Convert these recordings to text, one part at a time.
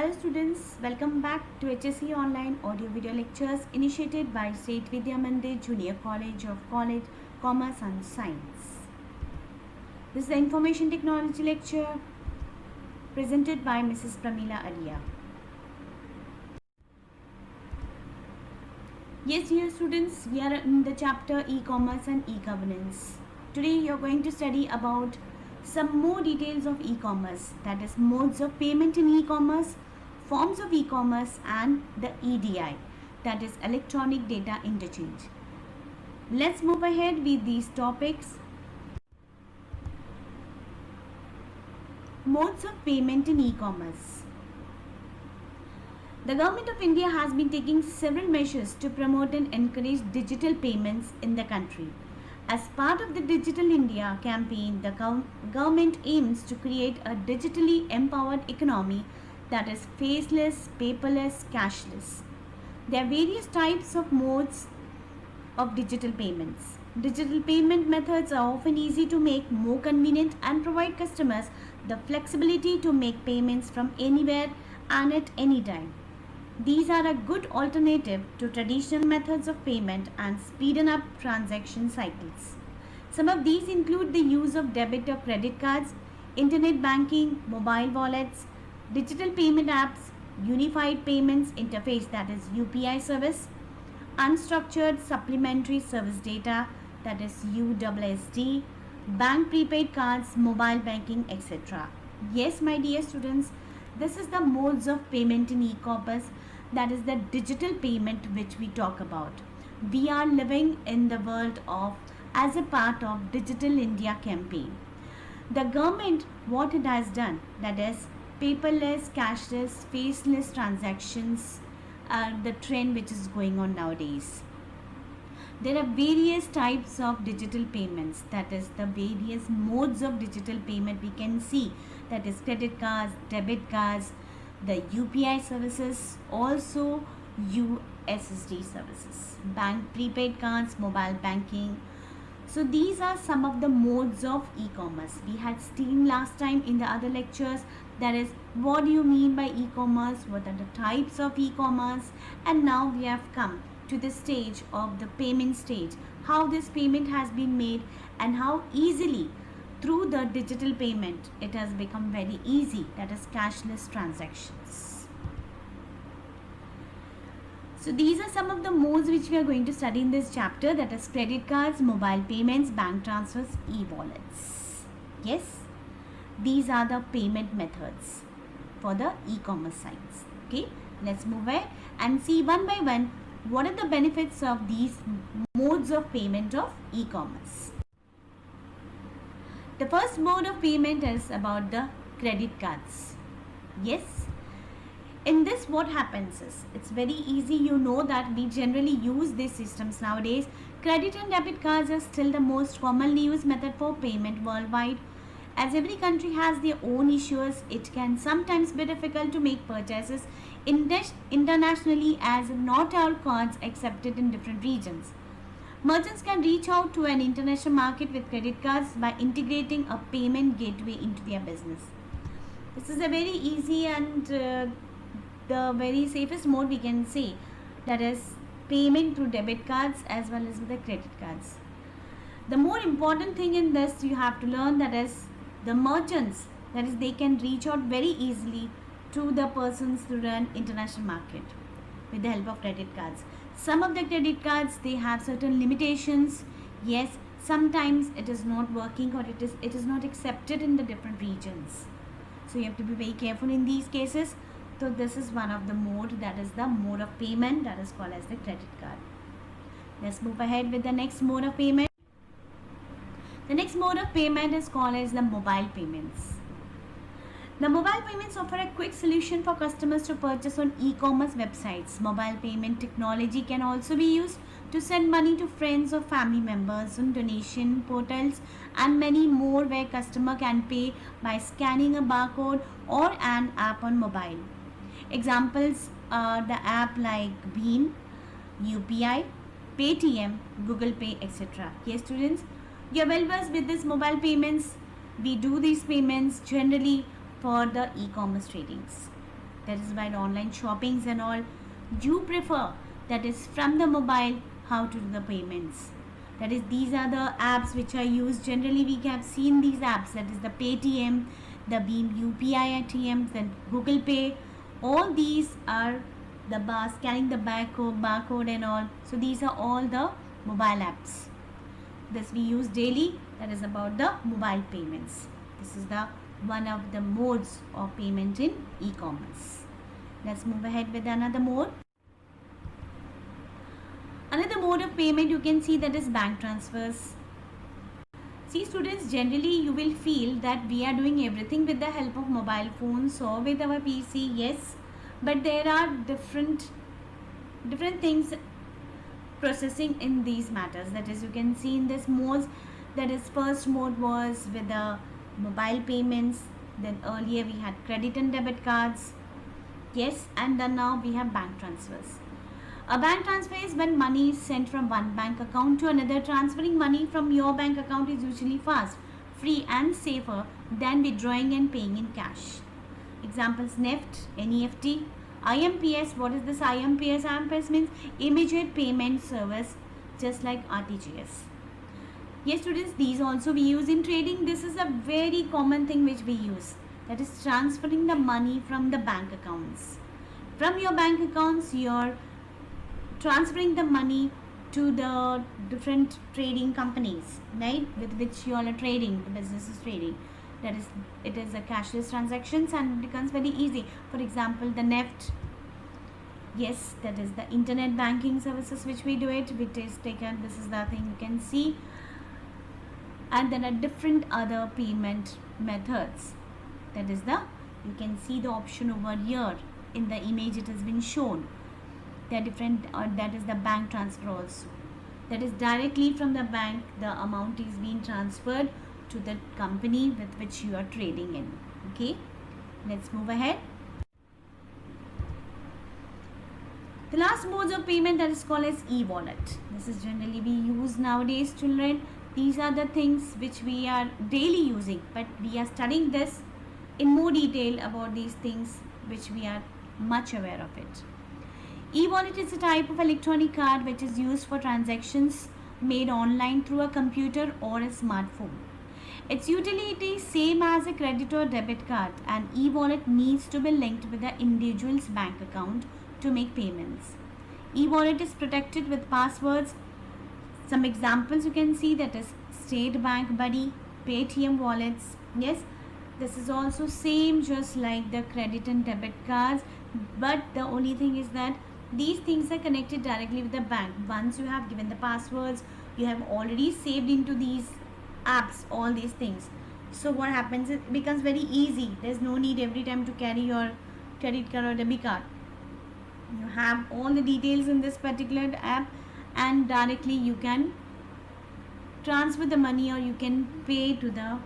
Hello students, welcome back to HSC Online Audio Video Lectures initiated by State Vidya Mandir Junior College of Commerce and Science. This is the Information Technology lecture presented by Mrs. Pramila Arya. Yes, dear students, we are in the chapter E-commerce and E-governance. Today you are going to study about some more details of e-commerce, that is modes of payment in e-commerce, forms of e-commerce and the EDI, that is electronic data interchange. Let's move ahead with these topics. Modes of payment in e-commerce. The Government of India has been taking several measures to promote and encourage digital payments in the country. As part of the Digital India campaign, the government aims to create a digitally empowered economy that is faceless, paperless, cashless. There are various types of modes of digital payments. Digital payment methods are often easy to make, more convenient, and provide customers the flexibility to make payments from anywhere and at any time. These are a good alternative to traditional methods of payment and speeden up transaction cycles. Some of these include the use of debit or credit cards, internet banking, mobile wallets, digital payment apps, unified payments interface, that is UPI service, unstructured supplementary service data, that is USSD, bank prepaid cards, mobile banking, etc. Yes, my dear students, this is the modes of payment in e-commerce, that is the digital payment which we talk about. We are living in the world of as a part of Digital India campaign. The government, what it has done, that is paperless, cashless, faceless transactions are the trend which is going on nowadays. There are various types of digital payments, that is the various modes of digital payment we can see, that is credit cards, debit cards, the UPI services, also USSD services, bank prepaid cards, mobile banking. So these are some of the modes of e-commerce. We had seen last time in the other lectures, that is what do you mean by e-commerce, what are the types of e-commerce, and now we have come to the stage of the payment stage, how this payment has been made and how easily through the digital payment it has become very easy, that is cashless transactions. So these are some of the modes which we are going to study in this chapter, that is credit cards, mobile payments, bank transfers, e-wallets. Yes, these are the payment methods for the e-commerce sites. Okay, let's move ahead and see one by one what are the benefits of these modes of payment of e-commerce. The first mode of payment is about the credit cards. Yes, in this what happens is, it's very easy, you know that we generally use these systems nowadays. Credit and debit cards are still the most commonly used method for payment worldwide. As every country has their own issues, it can sometimes be difficult to make purchases internationally, as not all cards are accepted in different regions. Merchants can reach out to an international market with credit cards by integrating a payment gateway into their business. This is a very easy and the very safest mode we can say, that is payment through debit cards as well as with the credit cards. The more important thing in this you have to learn, that is the merchants, that is they can reach out very easily to the persons through an international market with the help of credit cards. Some of the credit cards, they have certain limitations. Yes, sometimes it is not working or it is not accepted in the different regions. So you have to be very careful in these cases. So this is one of the mode, that is the mode of payment, that is called as the credit card. Let's move ahead with the next mode of payment. The next mode of payment is called as the mobile payments. The mobile payments offer a quick solution for customers to purchase on e-commerce websites. Mobile payment technology can also be used to send money to friends or family members on donation portals and many more, where customer can pay by scanning a barcode or an app on mobile. Examples are the app like Beam, UPI, Paytm, Google Pay, etc. Yes, students, you are well versed with this mobile payments. We do these payments generally for the e-commerce tradings. that is while online shoppings and all, you prefer that is from the mobile how to do the payments. That is, these are the apps which are used generally. We have seen these apps, that is the Paytm, the Beam UPI ATM, then Google Pay. All these are the scanning the barcode and all. So these are all the mobile apps. This we use daily. That is about the mobile payments. This is the one of the modes of payment in e-commerce. Let's move ahead with another mode. Another mode of payment you can see, that is bank transfers. See students, generally you will feel that we are doing everything with the help of mobile phones or with our PC, yes, but there are different things processing in these matters. That is, you can see in this modes, that is first mode was with the mobile payments, then earlier we had credit and debit cards, yes, and then now we have bank transfers. A bank transfer is when money is sent from one bank account to another. Transferring money from your bank account is usually fast, free and safer than withdrawing and paying in cash. Examples: NEFT, NEFT, IMPS. What is this IMPS? IMPS means immediate payment service, just like RTGS. Yes students, these also we use in trading. This is a very common thing which we use, that is transferring the money from the bank accounts. From your bank accounts, you're transferring the money to the different trading companies, right, with which you all are trading, the business is trading. That is, it is a cashless transactions and it becomes very easy. For example, the NEFT, yes, that is the internet banking services which we do it, which is taken, this is the thing you can see. And then a different other payment methods, that is the, you can see the option over here in the image it has been shown. They are different, that is the bank transfer also. That is directly from the bank, the amount is being transferred to the company with which you are trading in. Okay, let's move ahead. The last modes of payment, that is called as e-wallet. This is generally we use nowadays, children. These are the things which we are daily using, but we are studying this in more detail about these things which we are much aware of it. E-wallet is a type of electronic card which is used for transactions made online through a computer or a smartphone. Its utility is same as a credit or debit card. An e-wallet needs to be linked with the individual's bank account to make payments. E-wallet is protected with passwords. Some examples you can see, that is State Bank Buddy, Paytm wallets. Yes, this is also same just like the credit and debit cards, but the only thing is that these things are connected directly with the bank. Once you have given the passwords, you have already saved into these apps all these things. So what happens, it becomes very easy. There's no need every time to carry your credit card or debit card. You have all the details in this particular app, and directly you can transfer the money or you can pay to the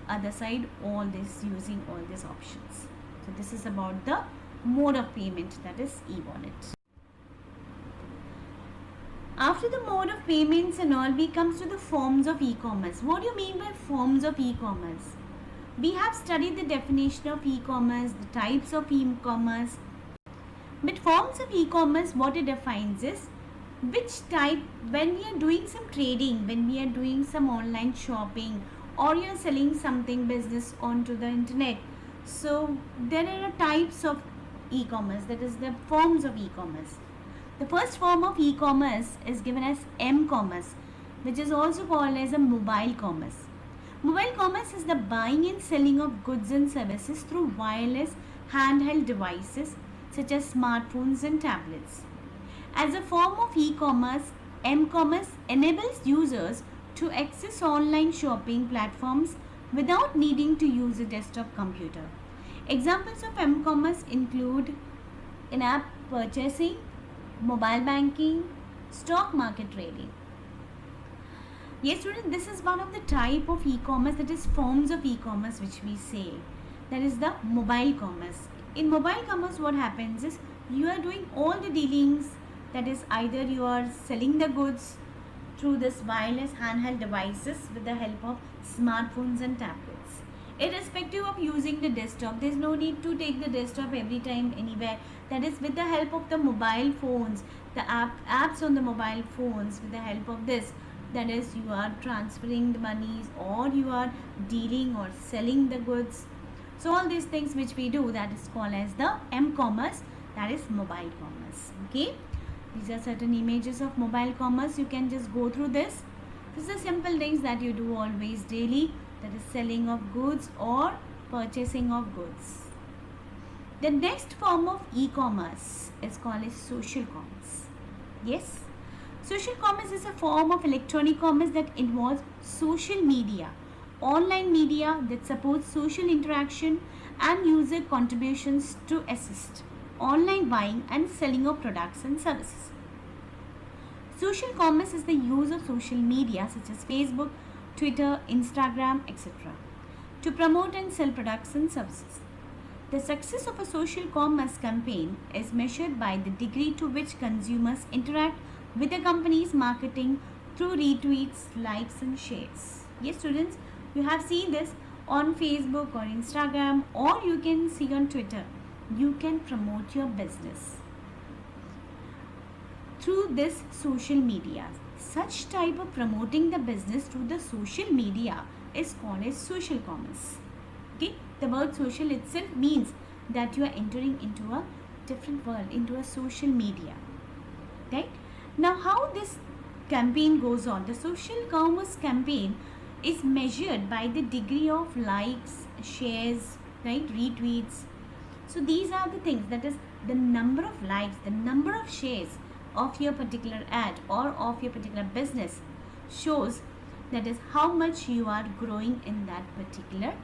other side, all this using all these options. So this is about the mode of payment, that is e-wallet. After the mode of payments and all, we comes to the forms of e-commerce. What do you mean by forms of e-commerce? We have studied the definition of e-commerce, the types of e-commerce. But forms of e-commerce, what it defines is which type, when we are doing some trading, when we are doing some online shopping, or you are selling something business onto the internet. So there are types of e-commerce, that is the forms of e-commerce. The first form of e-commerce is given as m-commerce, which is also called as a mobile commerce. Mobile commerce is the buying and selling of goods and services through wireless handheld devices such as smartphones and tablets. As a form of e-commerce, m-commerce enables users to access online shopping platforms without needing to use a desktop computer. Examples of m-commerce include in-app purchasing, mobile banking, stock market trading. Yes students, this is one of the type of e-commerce, that is forms of e-commerce which we say, that is the mobile commerce. In mobile commerce, what happens is you are doing all the dealings, that is either you are selling the goods through this wireless handheld devices with the help of smartphones and tablets. irrespective of using the desktop. There's no need to take the desktop every time anywhere. That is with the help of the mobile phones, the apps on the mobile phones. With the help of this, that is, you are transferring the monies, or you are dealing or selling the goods. So all these things which we do, that is called as the m-commerce, that is mobile commerce. Okay, these are certain images of mobile commerce. You can just go through this. These are simple things that you do always daily, that is selling of goods or purchasing of goods. The next form of e-commerce is called as social commerce. Yes, social commerce is a form of electronic commerce that involves social media, online media that supports social interaction and user contributions to assist online buying and selling of products and services. Social commerce is the use of social media such as Facebook, Twitter, Instagram, etc. to promote and sell products and services. The success of a social commerce campaign is measured by the degree to which consumers interact with the company's marketing through retweets, likes and shares. Yes, students, you have seen this on Facebook or Instagram, or you can see on Twitter. You can promote your business through this social media. Such type of promoting the business through the social media is called as social commerce. Okay, the word social itself means that you are entering into a different world, into a social media. Right? Now, how this campaign goes on? The social commerce campaign is measured by the degree of likes, shares, right, retweets. So these are the things, that is the number of likes, the number of shares of your particular ad or of your particular business shows, that is how much you are growing in that particular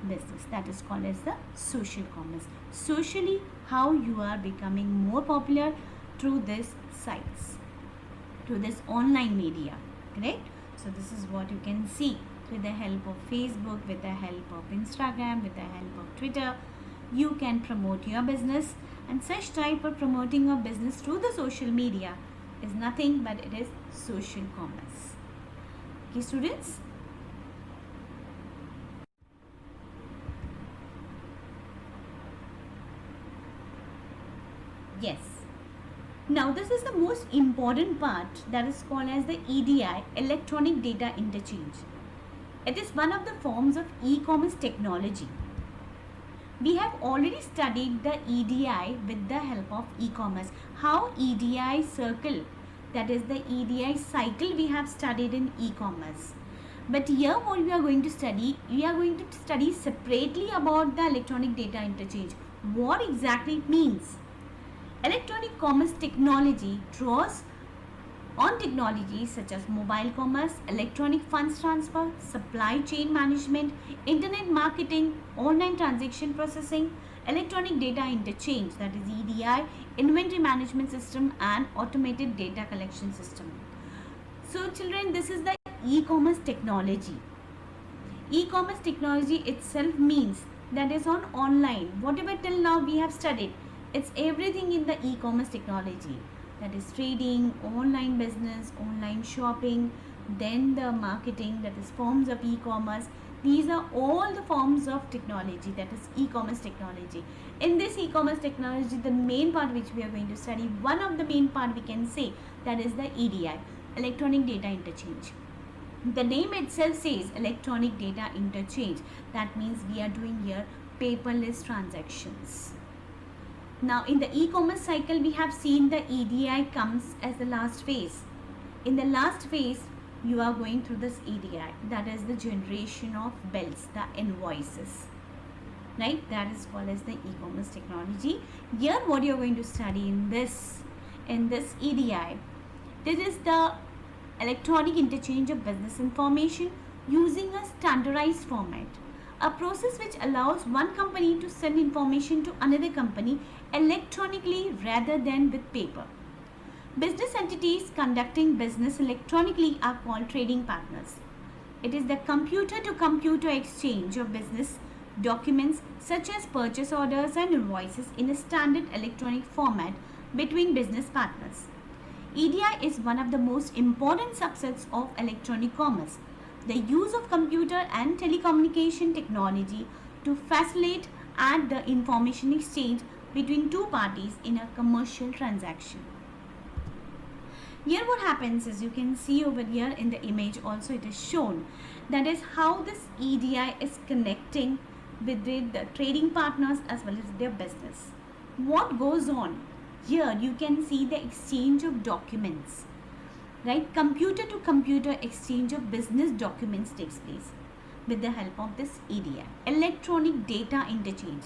business. That is called as the social commerce. Socially, how you are becoming more popular through these sites, through this online media. Correct? So this is what you can see with the help of Facebook, with the help of Instagram, with the help of Twitter. You can promote your business, and such type of promoting a business through the social media is nothing but it is social commerce. Okay, students? Yes. Now this is the most important part, that is called as the EDI, electronic data interchange. It is one of the forms of e-commerce technology. We have already studied the EDI with the help of e-commerce. How EDI circle, that is the EDI cycle, we have studied in e-commerce. But here what we are going to study, we are going to study separately about the electronic data interchange. What exactly it means? Electronic commerce technology draws on technologies such as mobile commerce, electronic funds transfer, supply chain management, internet marketing, online transaction processing, electronic data interchange, that is EDI, inventory management system and automated data collection system. So children, this is the e-commerce technology. E-commerce technology itself means that is on online. Whatever till now we have studied, it's everything in the e-commerce technology. That is trading, online business, online shopping, then the marketing, that is forms of e-commerce. These are all the forms of technology, that is e-commerce technology. In this e-commerce technology, the main part which we are going to study, one of the main part we can say, that is the EDI, electronic data interchange. The name itself says electronic data interchange. That means we are doing here paperless transactions. Now in the e-commerce cycle, we have seen the EDI comes as the last phase. In the last phase, you are going through this EDI, that is the generation of bills, the invoices, right? That is called as the e-commerce technology. Here what you are going to study in this EDI, this is the electronic interchange of business information using a standardized format, a process which allows one company to send information to another company electronically rather than with paper. Business entities conducting business electronically are called trading partners. It is the computer-to-computer exchange of business documents such as purchase orders and invoices in a standard electronic format between business partners. EDI is one of the most important subsets of electronic commerce. the use of computer and telecommunication technology to facilitate and the information exchange between two parties in a commercial transaction. Here what happens is, you can see over here in the image also it is shown, that is how this EDI is connecting with the trading partners as well as their business. What goes on? Here you can see the exchange of documents, right? Computer to computer exchange of business documents takes place with the help of this EDI. Electronic data interchange.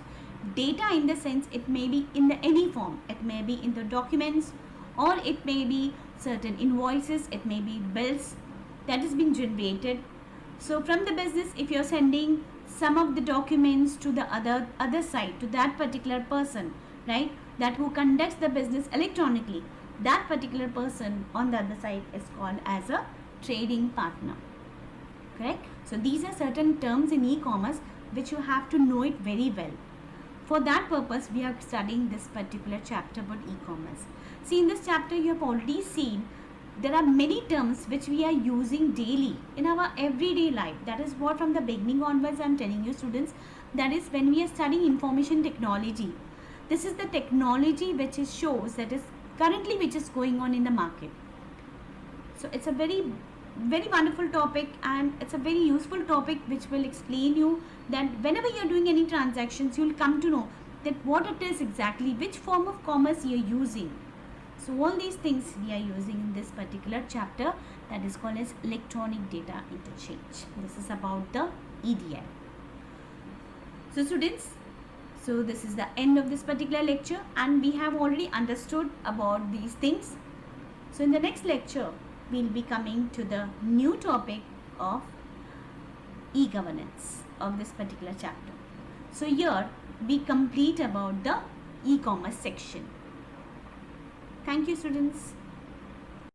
Data in the sense, it may be in the any form. It may be in the documents, or it may be certain invoices, it may be bills that is being generated. So from the business, if you're sending some of the documents to the other side, to that particular person, right, that who conducts the business electronically, that particular person on the other side is called as a trading partner. Correct? So these are certain terms in e-commerce which you have to know it very well. For that purpose, we are studying this particular chapter about e-commerce. See, in this chapter you have already seen there are many terms which we are using daily in our everyday life. That is what from the beginning onwards I am telling you, students. That is when we are studying information technology. This is the technology which is shows that is currently which is going on in the market. So it's a very wonderful topic, and it's a very useful topic which will explain you that whenever you are doing any transactions, you will come to know that what it is exactly, which form of commerce you are using. So all these things we are using in this particular chapter, that is called as electronic data interchange. This is about the EDI. So students, so this is the end of this particular lecture, and we have already understood about these things. So in the next lecture, we will be coming to the new topic of e-governance of this particular chapter. So here we complete about the e-commerce section. Thank you, students.